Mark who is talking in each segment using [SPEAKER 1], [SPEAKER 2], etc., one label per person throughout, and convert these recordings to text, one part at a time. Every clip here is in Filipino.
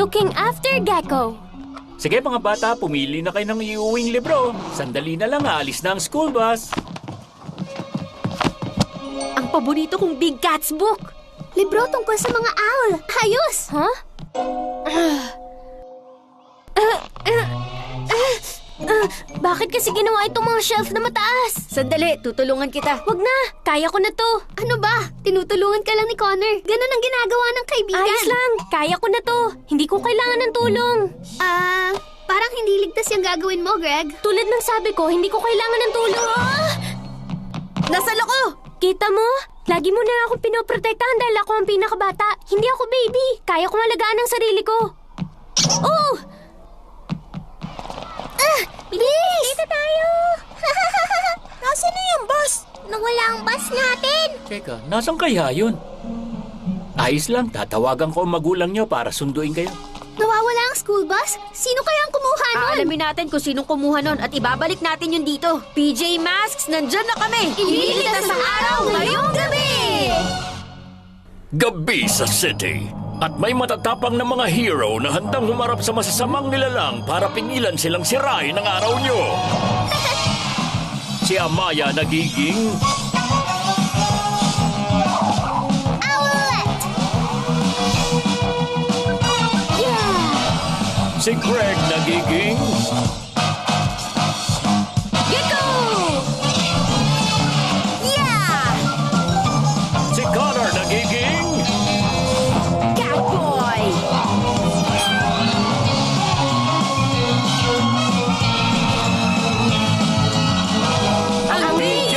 [SPEAKER 1] Looking after Gecko.
[SPEAKER 2] Sige mga bata, pumili na kayo ng iuwing libro. Sandali na lang, aalis na ang school bus.
[SPEAKER 1] Ang paborito kong Big Cats book.
[SPEAKER 3] Libro tungkol sa mga owl. Ayos!
[SPEAKER 1] Huh? Bakit kasi ginawa itong mga shelf na mataas?
[SPEAKER 3] Sandali, tutulungan kita.
[SPEAKER 1] Wag na, kaya ko na to.
[SPEAKER 3] Ano ba? Tinutulungan ka lang ni Connor. Ganon ang ginagawa ng kaibigan.
[SPEAKER 1] Ayos lang, kaya ko na to. Hindi ko kailangan ng tulong.
[SPEAKER 3] Parang hindi ligtas yung gagawin mo, Greg.
[SPEAKER 1] Tulad ng sabi ko, hindi ko kailangan ng tulong.
[SPEAKER 3] Nasalo ko!
[SPEAKER 1] Kita mo? Lagi mo na akong pinoprotektahan dahil ako ang pinakabata. Hindi ako baby. Kaya kong alagaan ang sarili ko. Oh!
[SPEAKER 3] Bilis! Dito tayo! Nasaan na yung bus? Nawala ang bus natin!
[SPEAKER 2] Teka, nasan kaya yun? Ayos lang, tatawagan ko ang magulang nyo para sunduin kayo.
[SPEAKER 3] Nawawala ang school bus? Sino kaya ang kumuha nun?
[SPEAKER 4] Aalamin natin kung sinong kumuha nun at ibabalik natin yun dito. PJ Masks, nandyan na kami!
[SPEAKER 3] Iniligtas sa araw ngayong gabi!
[SPEAKER 2] Gabi sa city. At may matatapang na mga hero na handang humarap sa masasamang nilalang para pingilan silang sirain ang araw nyo. Si Amaya nagiging...
[SPEAKER 3] Owlet!
[SPEAKER 2] Si Greg nagiging...
[SPEAKER 1] Gecko!
[SPEAKER 3] Yeah!
[SPEAKER 2] Si Connor nagiging...
[SPEAKER 4] Catboy!
[SPEAKER 1] Ang
[SPEAKER 2] PJ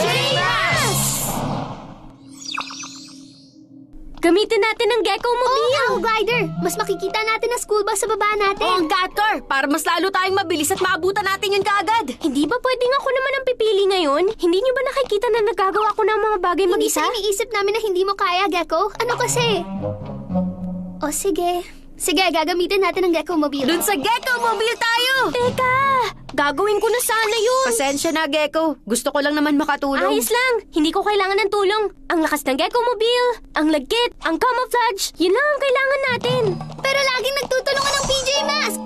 [SPEAKER 1] Gamitin natin ang Gecko Mobile.
[SPEAKER 3] Owl Glider! Mas makikita natin ang school bus sa baba
[SPEAKER 4] O
[SPEAKER 3] natin.
[SPEAKER 4] ang cat car, para mas lalo tayong mabilis at maabutan natin yun kaagad.
[SPEAKER 1] Hindi ba pwedeng ako naman ang pipili ngayon? Hindi niyo ba nakikita na nagagawa ko ng mga bagay
[SPEAKER 3] Hindi
[SPEAKER 1] mag-isa?
[SPEAKER 3] sa iniisip namin na hindi mo kaya, Gecko. Ano kasi? O sige. Sige, gagamitin natin ang Gecko Mobile.
[SPEAKER 4] Dun sa Gecko Mobile tayo!
[SPEAKER 1] Teka! Gagawin ko na sana yun!
[SPEAKER 4] Pasensya na, Gecko. Gusto ko lang naman makatulong.
[SPEAKER 1] Ayos lang! Hindi ko kailangan ng tulong. Ang lakas ng Gecko Mobile, ang lagkit, ang camouflage, yun lang ang kailangan natin.
[SPEAKER 3] Pero laging nagtutulungan ng PJ Masks!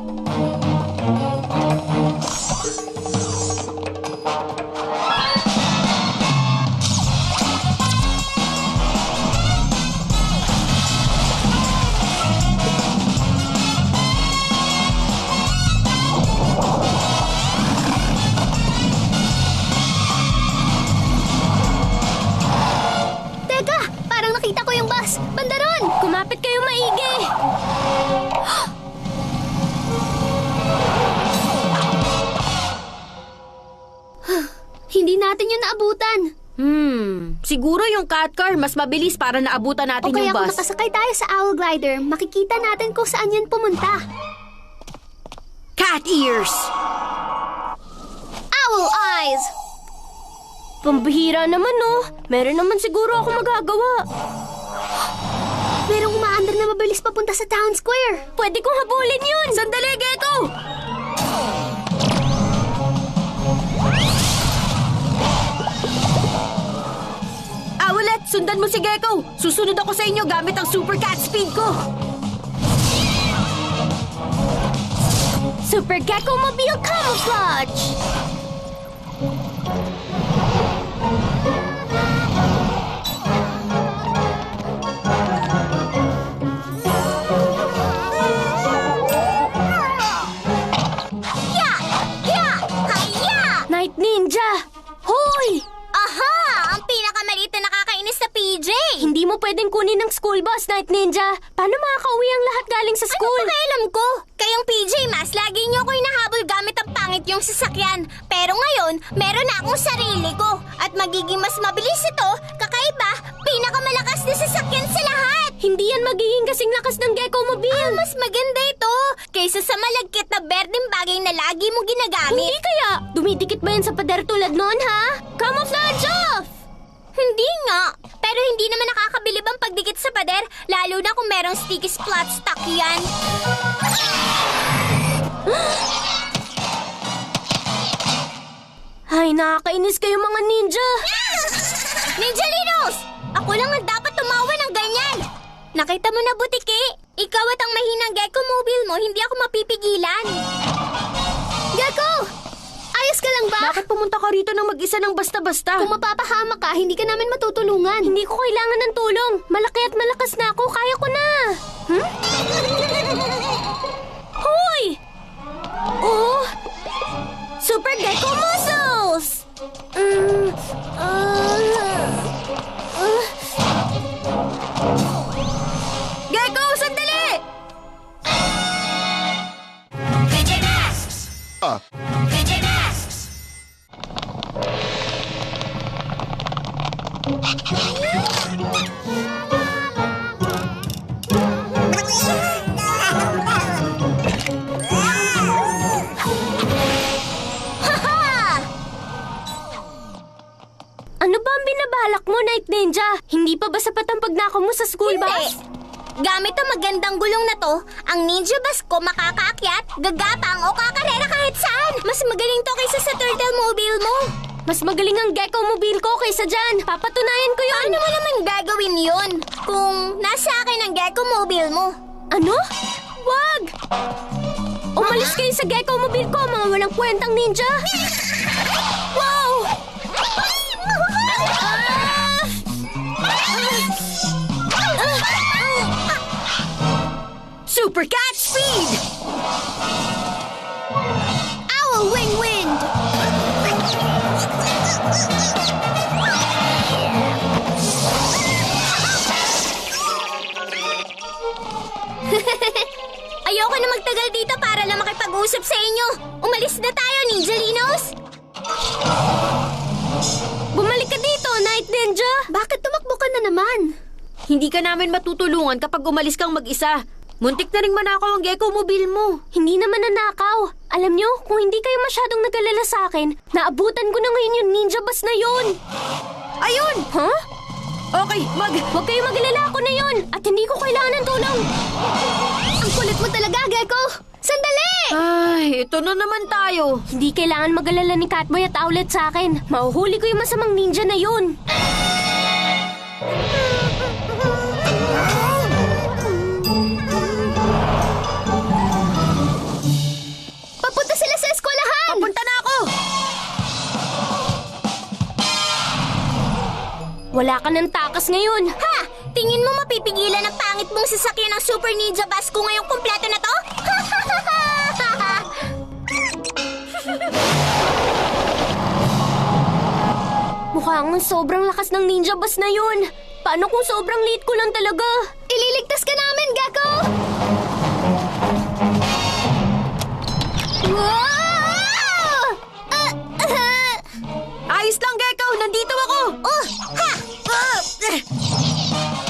[SPEAKER 3] Teka! Parang nakita ko yung bus! Bandaron!
[SPEAKER 1] Kumapit kayo maigi!
[SPEAKER 3] Hindi natin yun naabutan.
[SPEAKER 4] Siguro yung cat car mas mabilis para naabutan natin
[SPEAKER 3] O kaya
[SPEAKER 4] yung
[SPEAKER 3] kung
[SPEAKER 4] bus.
[SPEAKER 3] nakasakay tayo sa Owl Glider, makikita natin kung saan yan pumunta.
[SPEAKER 4] Cat ears!
[SPEAKER 3] Owl Eyes!
[SPEAKER 1] Pambihira naman, no? Meron naman siguro ako magagawa.
[SPEAKER 3] Merong umaandar na mabilis papunta sa town square.
[SPEAKER 1] Pwede kong habulin yun!
[SPEAKER 4] Sandali, Gecko! Owlet, sundan mo si Gecko! Susunod ako sa inyo gamit ang super cat speed ko!
[SPEAKER 1] Super Gecko Mobile Camouflage! Night Ninja! Hoy!
[SPEAKER 3] Aha! Ang pinakamaliit na nakakainis na PJ!
[SPEAKER 1] Hindi mo pwedeng kunin ng school bus, Night Ninja. Paano makakauwi ang lahat galing sa school?
[SPEAKER 3] Ano pakialam ko? Kayong PJ Mas, lagi niyo ko hinahabol gamit ang pangit yung sasakyan. Pero ngayon, meron na akong sarili ko. At magiging mas mabilis ito, kakaiba, pinakamalakas na sasakyan sa lahat.
[SPEAKER 1] Hindi yan magiging kasing lakas ng Gecko Mobile.
[SPEAKER 3] Mas maganda ito kaysa sa malagkit na berdeng bagay na lagi mo ginagamit.
[SPEAKER 1] Hindi kaya? Dumidikit ba yan sa pader tulad noon, ha? Camouflage off!
[SPEAKER 3] Hindi nga. Pero hindi naman nakakabilib ang pagdikit sa pader, lalo na kung merong sticky splat stuck yan.
[SPEAKER 1] Ay, nakakainis kayo mga ninja.
[SPEAKER 3] Ninja Linos! Ako lang ang dapat tumawa ng ganyan. Nakita mo na, Butiki? Ikaw at ang mahinang Gecko Mobile mo, hindi ako mapipigilan. Gecko! Ayos ka lang ba?
[SPEAKER 4] Bakit pumunta ka rito ng mag-isa ng basta-basta?
[SPEAKER 3] Kung mapapahamak ka, hindi ka namin matutulungan.
[SPEAKER 1] Hindi ko kailangan ng tulong. Malaki at malakas na ako. Kaya ko na. Hoy! Oh! Super Gecko Muscles!
[SPEAKER 4] Gecko, sandali!
[SPEAKER 1] Ano ba ang binabalak mo, Night Ninja? Hindi pa ba sapat ang pagnakaw mo sa school bus?
[SPEAKER 3] Hindi. Gamit ang magandang gulong na to, ang ninja bus ko makakaakyat, gagapang o kakarera kahit saan. Mas magaling to kaysa sa turtle mobile mo.
[SPEAKER 1] Mas magaling ang Gecko Mobile ko kaysa dyan. Papatunayan ko yun.
[SPEAKER 3] Paano mo naman gagawin yun kung nasa akin ang Gecko mobile mo?
[SPEAKER 1] Ano? Wag! Umalis kayo sa Gecko Mobile ko, mga walang kwentang ninja! Wow!
[SPEAKER 4] Super Cat Speed!
[SPEAKER 3] Owl Wing Wind! Ayoko na magtagal dito para lang makipag-usap sa inyo. Umalis na tayo, Ninjalinos!
[SPEAKER 1] Bumalik ka dito, Night Ninja!
[SPEAKER 3] Bakit tumakbo ka na naman?
[SPEAKER 4] Hindi ka namin matutulungan kapag umalis kang mag-isa. Muntik na rin manakaw ang Gecko Mobile mo.
[SPEAKER 1] Hindi naman nanakaw. Alam nyo, kung hindi kayo masyadong nag-alala sa akin, naabutan ko na ngayon yung ninja bus na yun.
[SPEAKER 4] Ayun!
[SPEAKER 1] Huh?
[SPEAKER 4] Okay,
[SPEAKER 1] Huwag kayo mag-alala, ako na yun. At hindi ko kailangan ng tulong.
[SPEAKER 3] Ang kulit mo talaga, Gecko! Sandali!
[SPEAKER 4] Ay, ito na naman tayo.
[SPEAKER 1] Hindi kailangan mag-alala ni Catboy at Owlet sa akin. Mahuhuli ko yung masamang ninja na yun.
[SPEAKER 3] Papunta sila sa eskwelahan!
[SPEAKER 4] Papunta na ako!
[SPEAKER 1] Wala ka ng takas ngayon.
[SPEAKER 3] Ha! Tingin mo mapipigilan ang pangit mong sasakyan ng Super Ninja Bus ko ngayong kumpleto na to?
[SPEAKER 1] Mukhang sobrang lakas ng ninja bus na yun. Paano kung sobrang late ko lang talaga?
[SPEAKER 3] Ililigtas ka namin, Gecko! Wow!
[SPEAKER 4] Ayos lang, Gecko! Nandito ako!
[SPEAKER 3] Oh! Ha!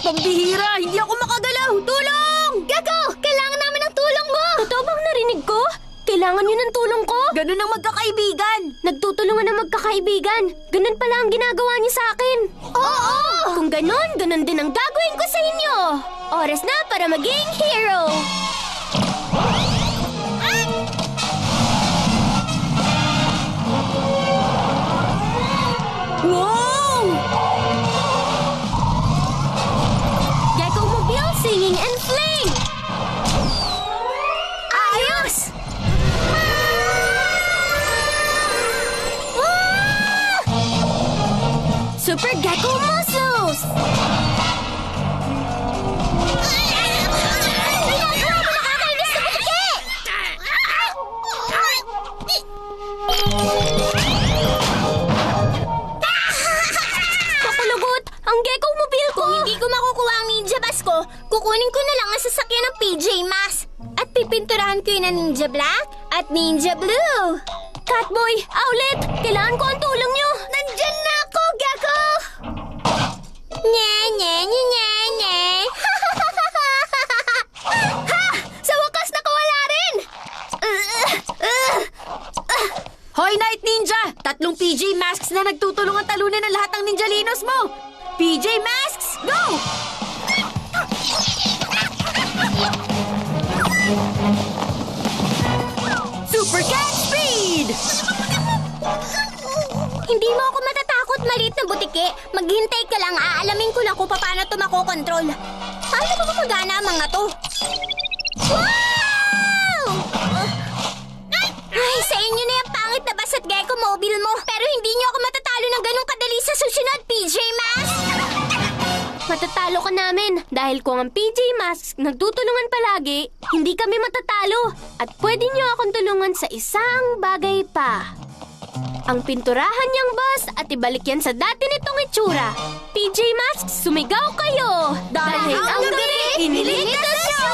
[SPEAKER 4] Pambihira! Hindi ako makagalaw! Tulong!
[SPEAKER 3] Gecko! Kailangan namin ng tulong mo!
[SPEAKER 1] Totoo bang narinig ko? Kailangan nyo ng tulong ko?
[SPEAKER 4] Ganun ang magkakaibigan!
[SPEAKER 1] Nagtutulungan ng magkakaibigan. Ganun pala ang ginagawa niyo sa akin.
[SPEAKER 3] Oo!
[SPEAKER 1] Kung ganun din ang gagawin ko sa inyo. Oras na para maging hero.
[SPEAKER 4] Wow!
[SPEAKER 1] Gecko Mobile singing and fling.
[SPEAKER 3] Ayos!
[SPEAKER 1] Super Gecko Muscles.
[SPEAKER 3] Nakakainis na butike!
[SPEAKER 1] Kapalagot, ang Gecko Mobile ko.
[SPEAKER 3] Kung hindi ko makukuha ang ninja bus ko, kukunin ko na lang ang sasakyan ng PJ Masks. At pipinturahan ko yun ng Ninja Black at Ninja Blue.
[SPEAKER 1] Catboy, Owlet, kailangan ko ang tulong nyo.
[SPEAKER 3] Nandyan na ako, Gecko! Nye, nye, nye, nye, nye. Ha! Sa wakas, nakawala rin!
[SPEAKER 4] Hoy, Night Ninja! 3 PJ Masks na nagtutulungan talunin ang lahat ng Ninjalinos mo! PJ Masks, go! Super Cat Speed!
[SPEAKER 3] Hindi mo ako matatakot, maliit na butike. Maghintay ka lang, aalamin ko lang kung paano ito makokontrol. Paano ba gumagana ang mga to? Wow!
[SPEAKER 1] Matatalo ka namin dahil kung ang PJ Masks nagtutulungan palagi, hindi kami matatalo. At pwede niyo akong tulungan sa isang bagay pa. Ang pinturahan niyang bus at ibalik yan sa dati nitong itsura. PJ Masks, sumigaw kayo! Dahil ang gabi, iniligtas niyo!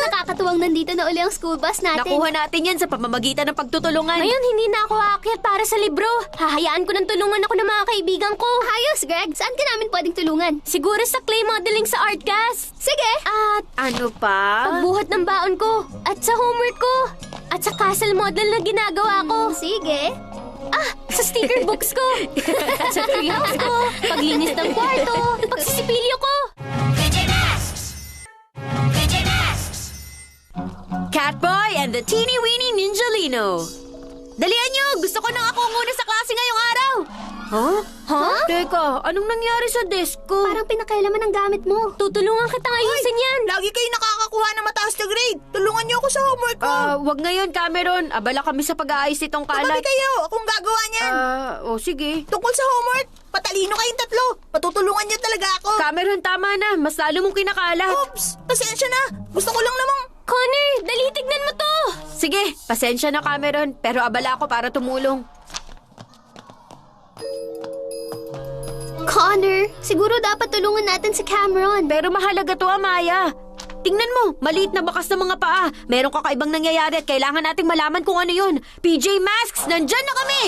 [SPEAKER 3] Nakakatuwang nandito na uli ang school bus natin.
[SPEAKER 4] Nakuha natin yan sa pamamagitan ng pagtutulungan.
[SPEAKER 1] Ngayon, hindi na ako aakyat para sa libro. Hahayaan ko ng tulungan ako ng mga kaibigan ko.
[SPEAKER 3] Ayos, Greg. Saan ka namin pwedeng tulungan?
[SPEAKER 1] Siguro sa clay modeling sa art class.
[SPEAKER 3] Sige.
[SPEAKER 1] At
[SPEAKER 4] Ano pa?
[SPEAKER 1] pagbuhat ng baon ko. At sa homework ko. At sa castle model na ginagawa ko.
[SPEAKER 3] Sige.
[SPEAKER 1] Ah, sa sticker books ko. At sa treehouse ko. Paglinis ng kwarto. Pagsisipilyo ko.
[SPEAKER 4] Catboy and the Teeny Weeny Ninjalino. Dalian niyo! Gusto ko nang ako muna sa klase ngayong araw. Huh?
[SPEAKER 1] Huh?
[SPEAKER 4] Teka, anong nangyari sa desk ko?
[SPEAKER 3] Parang pinakailaman ang gamit mo.
[SPEAKER 1] Tutulungan kita ayusin yan.
[SPEAKER 5] Lagi kayo nakakakuha ng mataas na grade. Tulungan niyo ako sa homework ko.
[SPEAKER 4] Wag ngayon, Cameron. Abala kami sa pag-aayos nitong
[SPEAKER 5] Tumabi
[SPEAKER 4] kalat.
[SPEAKER 5] kayo. Akong gagawa niyan.
[SPEAKER 4] Sige.
[SPEAKER 5] Tungkol sa homework, patalino kayong tatlo. Patutulungan niyo talaga ako.
[SPEAKER 4] Cameron, tama na. Mas lalo mong kinakalat.
[SPEAKER 5] Oops! Pasensya na. Gusto ko lang namang...
[SPEAKER 1] Connor, dali tignan mo to.
[SPEAKER 4] Sige, pasensya na, Cameron. Pero abala ako para tumulong.
[SPEAKER 3] Connor, siguro dapat tulungan natin si Cameron.
[SPEAKER 4] Pero mahalaga to, Amaya. Tingnan mo, maliit na bakas ng mga paa. Meron kakaibang nangyayari at kailangan nating malaman kung ano yun. PJ Masks, nandyan na kami!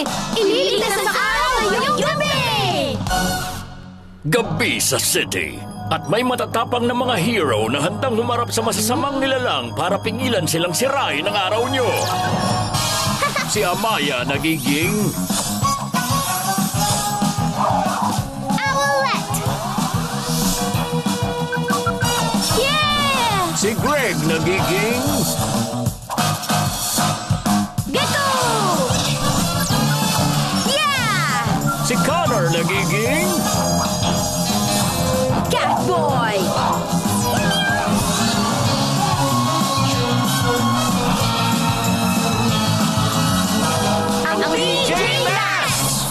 [SPEAKER 3] Ililigtas ang araw ngayong gabi!
[SPEAKER 2] Gabi sa city. At may matatapang na mga hero na handang humarap sa masasamang nilalang para pingilan silang sirain ang araw nyo. Si Amaya nagiging...
[SPEAKER 3] Owlette!
[SPEAKER 1] Yeah!
[SPEAKER 2] Si Greg nagiging...
[SPEAKER 1] Gecko!
[SPEAKER 3] Yeah!
[SPEAKER 2] Si Connor nagiging...
[SPEAKER 4] Catboy!
[SPEAKER 3] Ang PJ Masks!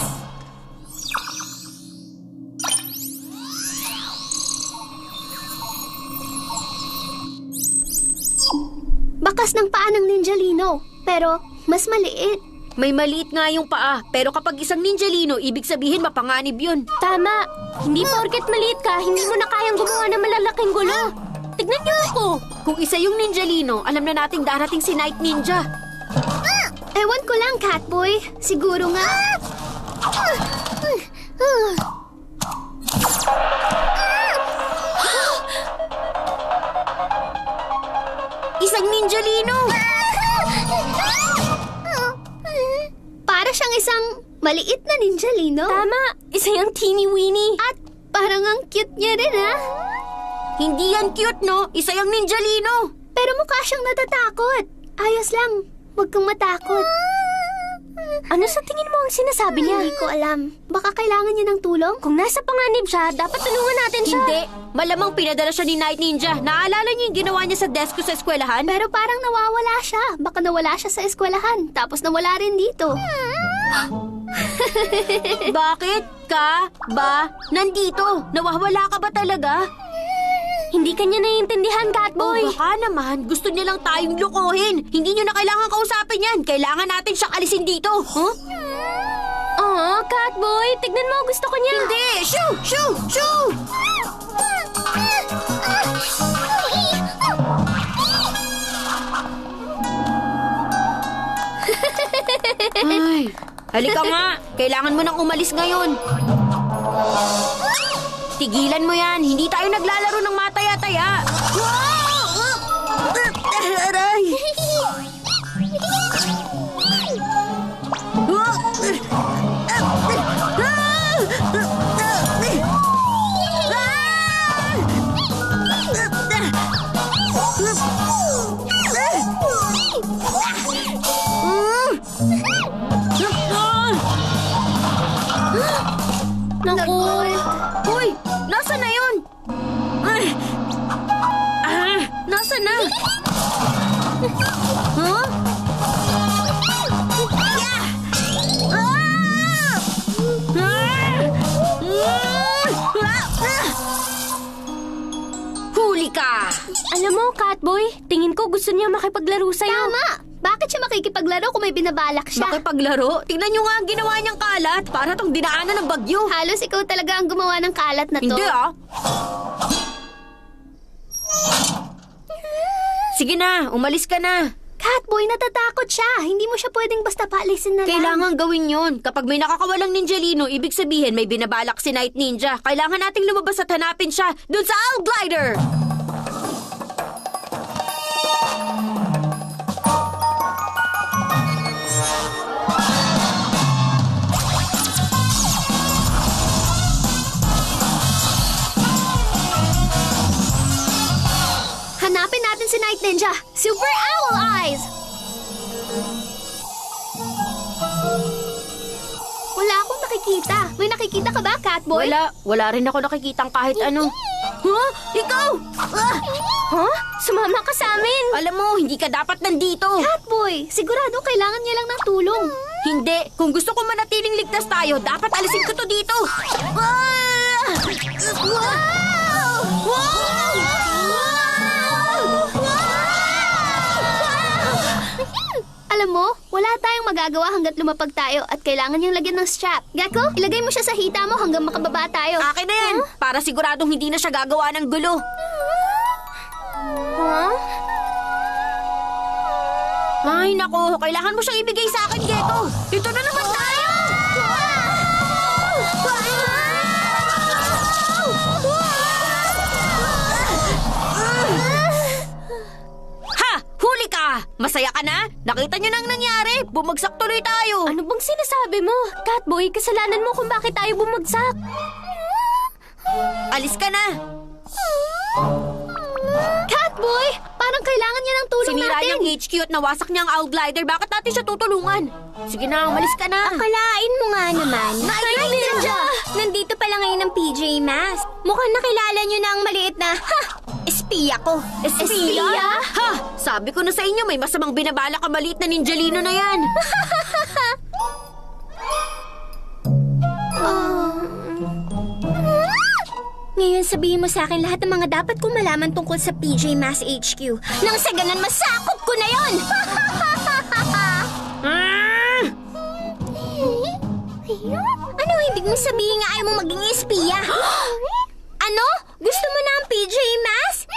[SPEAKER 3] Bakas ng paa ng Ninjalino, pero mas maliit.
[SPEAKER 4] May maliit nga yung paa, pero kapag isang ninjalino, ibig sabihin mapanganib yun.
[SPEAKER 1] Tama. Hindi porket maliit ka, hindi mo na kayang gumawa ng malalaking gulo. Tignan niyo ako.
[SPEAKER 4] Kung isa yung ninjalino, alam na nating darating si Night Ninja.
[SPEAKER 3] Ewan ko lang, Catboy. Siguro nga...
[SPEAKER 4] Isang ninjalino!
[SPEAKER 3] Para siyang isang maliit na Ninjalino.
[SPEAKER 1] Tama. Isa yung teeny weeny.
[SPEAKER 3] At parang ang cute niya rin, ha?
[SPEAKER 4] Hindi yan cute, no? Isa yung ninjalino!
[SPEAKER 3] Pero mukha siyang natatakot. Ayos lang. Huwag kang matakot.
[SPEAKER 1] Ano sa tingin mo ang sinasabi niya?
[SPEAKER 3] Hindi ko alam. Baka kailangan niya ng tulong?
[SPEAKER 1] Kung nasa panganib siya, dapat tulungan natin siya.
[SPEAKER 4] Hindi. Malamang pinadala siya ni Night Ninja. Naalala niyo yung ginawa niya sa desk ko sa eskwelahan?
[SPEAKER 3] Pero parang nawawala siya. Baka nawala siya sa eskwelahan. Tapos nawala rin dito.
[SPEAKER 4] Bakit ka ba nandito? Nawawala ka ba talaga?
[SPEAKER 1] Hindi kanya naiintindihan, Catboy.
[SPEAKER 4] O baka naman, gusto niya lang tayong lukuhin. Hindi niyo na kailangan kausapin yan. Kailangan natin siyang alisin dito. Huh?
[SPEAKER 1] Catboy, tignan mo, gusto ko niya.
[SPEAKER 4] Hindi! Shoo! Shoo! Shoo! Ay, halika nga. Kailangan mo nang umalis ngayon. Tigilan mo yan. Hindi tayo naglalaro ng mataya-taya. Aray!
[SPEAKER 1] Naku.
[SPEAKER 4] Uy! Nasaan na yun? Nasaan na?
[SPEAKER 1] Alam mo, Catboy, tingin ko gusto niya makipaglaro sa'yo.
[SPEAKER 3] Tama! Bakit siya makikipaglaro kung may binabalak siya?
[SPEAKER 4] Makipaglaro? Tingnan nyo nga ang ginawa niyang kalat. Para tong dinaanan ng bagyo.
[SPEAKER 3] Halos ikaw talaga ang gumawa ng kalat na to.
[SPEAKER 4] Hindi ah. Sige na, umalis ka na.
[SPEAKER 3] Catboy, natatakot siya. Hindi mo siya pwedeng basta paalisin na lang.
[SPEAKER 4] Kailangan gawin yon. Kapag may nakakawalang ninjalino, ibig sabihin may binabalak si Night Ninja. Kailangan nating lumabas at hanapin siya dun sa Owl Glider!
[SPEAKER 3] Hanapin natin si Night Ninja. Super Owl Eyes! Wala akong nakikita. May nakikita ka ba, Catboy?
[SPEAKER 4] Wala rin ako nakikitang kahit ano. Huh? Ikaw!
[SPEAKER 1] Huh? Sumama ka sa amin.
[SPEAKER 4] Alam mo, hindi ka dapat nandito.
[SPEAKER 3] Catboy, sigurado kailangan niya lang ng tulong.
[SPEAKER 4] Hindi. Kung gusto ko manatiling ligtas tayo, dapat alisin ko to dito.
[SPEAKER 3] Alam mo, wala tayong magagawa hanggat lumapag tayo at kailangan niyang lagyan ng strap. Gecko, ilagay mo siya sa hita mo hanggang makababa tayo.
[SPEAKER 4] Akin na yan. Para siguradong hindi na siya gagawa ng gulo.
[SPEAKER 1] Huh?
[SPEAKER 4] Ay, nako. Kailangan mo siyang ibigay sa akin, Gecko. Dito na naman tayo! Ha! Huli ka! Masaya ka na? Nakita niyo na ang nangyari. Bumagsak tuloy tayo.
[SPEAKER 1] Ano bang sinasabi mo? Catboy, kasalanan mo kung bakit tayo bumagsak.
[SPEAKER 4] Alis ka na.
[SPEAKER 3] Catboy, parang kailangan niya ng tulong
[SPEAKER 4] Sinira
[SPEAKER 3] natin.
[SPEAKER 4] niyang HQ at nawasak niya ang Owl Glider. Bakit natin siya tutulungan? Sige na, umalis ka na.
[SPEAKER 3] Akalain mo nga naman.
[SPEAKER 1] Night Ninja!
[SPEAKER 3] Nandito pala ngayon ang PJ Masks. Mukhang nakilala niyo na ang maliit na, espiya ko.
[SPEAKER 4] Espiya? Ha! Sabi ko na sa inyo, may masamang binabala ka maliit na ninjalino na yan.
[SPEAKER 3] Ngayon sabihin mo sa akin lahat ng mga dapat kong malaman tungkol sa PJ Masks HQ. Nang sa ganan masakop ko na yon! Ano ibig mo sabihin nga ayaw mo maging espiya? Ano? Gusto mo na ang PJ Masks?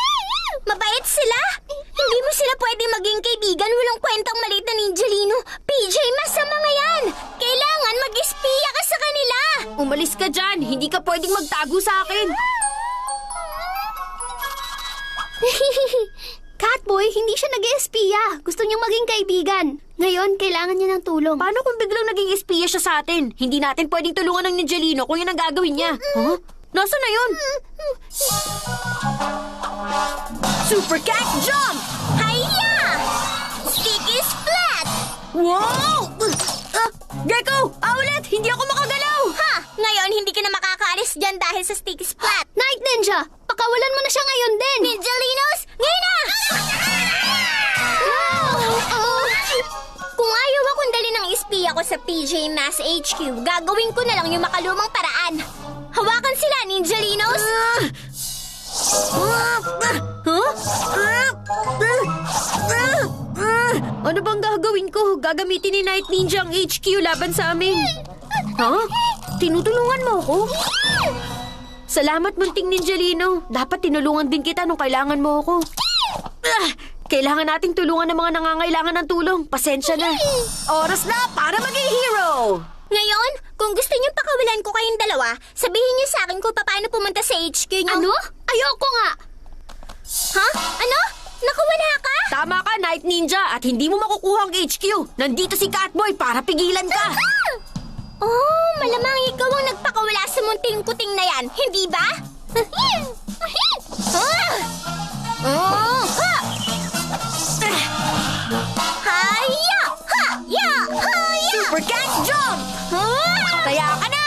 [SPEAKER 3] Mabait sila? Hindi mo sila pwede maging kaibigan, walang kwentang maliit na ninjalino. PJ Masks sa mga yan! Kailangan mag-espiya ka sa kanila!
[SPEAKER 4] Umalis ka dyan. Hindi ka pwedeng magtago sa akin.
[SPEAKER 3] Catboy, hindi siya nag-espiya. Gusto niyang maging kaibigan. Ngayon, kailangan niya ng tulong.
[SPEAKER 4] Paano kung biglang naging espiya siya sa atin? Hindi natin pwedeng tulungan ng ninjalino kung yun ang gagawin niya. Huh? Nasaan na yun? Super Cat Jump!
[SPEAKER 3] Hiya! Sticky Splat!
[SPEAKER 4] Wow! Gecko! Owlet! Hindi ako makagalaw!
[SPEAKER 3] Ha! Ngayon, hindi ka na makakaalis dyan dahil sa Sticky Splat. Night Ninja! Pakawalan mo na siya ngayon din! Ninjalinos! Ngayon na! Kung ayaw akong dali ng espiya ko sa PJ Masks HQ, gagawin ko na lang yung makalumang paraan. Hawakan sila, Ninjalinos!
[SPEAKER 4] Ano bang gagawin ko? Gagamitin ni Night Ninja ang HQ laban sa amin. Ha? Tinutulungan mo ako? Salamat, munting ninjalino. Dapat tinulungan din kita nung kailangan mo ako. Kailangan nating tulungan ng mga nangangailangan ng tulong. Pasensya na. Oras na para maging hero!
[SPEAKER 3] Ngayon, kung gusto niyo pakawalan ko kayong dalawa, sabihin niyo sa akin kung paano pumunta sa HQ niyo. Ano? Ayoko nga! Ha? Ano? Nakawala ka?
[SPEAKER 4] Tama ka, Night Ninja, at hindi mo makukuha ang HQ. Nandito si Catboy para pigilan ka.
[SPEAKER 3] Oh, malamang ikaw ang nagpakawala sa munting kuting na yan, hindi ba? Haya! Ha! Haya!
[SPEAKER 4] Super Cat Jump! Taya ka na!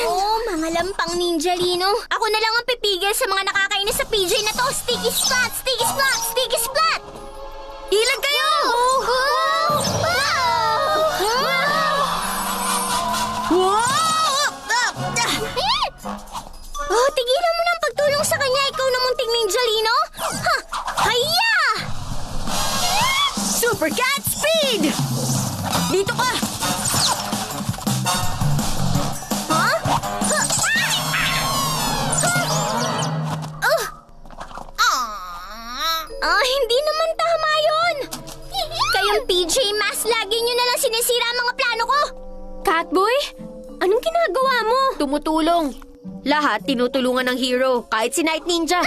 [SPEAKER 3] Oh, mga lampang ninjalino. Ako na lang ang pipigil sa mga nakakainis sa PJ na to. Sticky Splat! Sticky Splat! Sticky Splat!
[SPEAKER 4] Ilag kayo!
[SPEAKER 3] Oh, tigilan mo ng pagtulong sa kanya. Ikaw na munting ninjalino. Ha! Hayya!
[SPEAKER 4] Super Cat Speed! Dito ka!
[SPEAKER 3] Ha? Hindi naman tama yun! Kayong PJ Masks, lagi nyo nalang sinisira ang mga plano ko!
[SPEAKER 1] Catboy, anong ginagawa mo?
[SPEAKER 4] Tumutulong. Lahat tinutulungan ng hero, kahit si Night Ninja.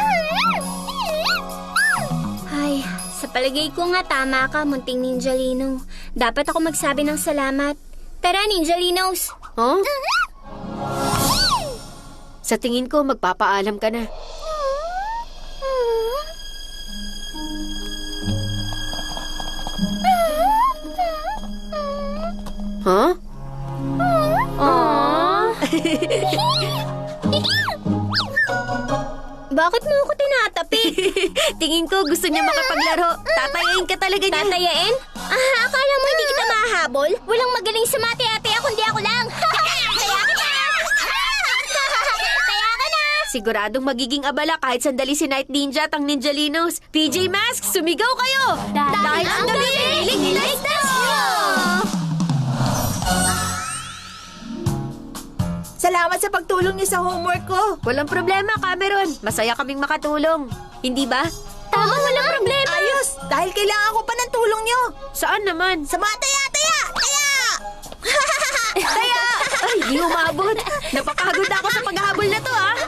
[SPEAKER 3] Ay, sa palagay ko nga tama ka, munting ninjalino. Dapat ako magsabi ng salamat. Tara, ninjalinos!
[SPEAKER 4] Huh? Sa tingin ko, magpapaalam ka na. Huh?
[SPEAKER 1] Aww.
[SPEAKER 3] Bakit mo ako tinatapi?
[SPEAKER 4] Tingin ko gusto niya makapaglaro. Tatayain ka talaga niya.
[SPEAKER 3] Tatayain? Akala mo hindi kita mahahabol? Walang magaling sa mate-ate kundi ako lang. Kaya ka na! Kaya ka na!
[SPEAKER 4] Siguradong magiging abala kahit sandali si Night Ninja at ang Ninjalinos. PJ Masks, sumigaw kayo!
[SPEAKER 1] Dahil ang gabi,
[SPEAKER 3] ligtas nyo!
[SPEAKER 5] Salamat sa pagtulong niyo sa homework ko.
[SPEAKER 4] Walang problema, Cameron. Masaya kaming makatulong. Hindi ba?
[SPEAKER 1] Tama, walang problema.
[SPEAKER 5] Ayos, dahil kailangan ko pa ng tulong niyo.
[SPEAKER 4] Saan naman?
[SPEAKER 5] Sa mga taya-taya! Taya!
[SPEAKER 4] Ay, di umabot. Napapagod ako sa paghahabol na to, ha?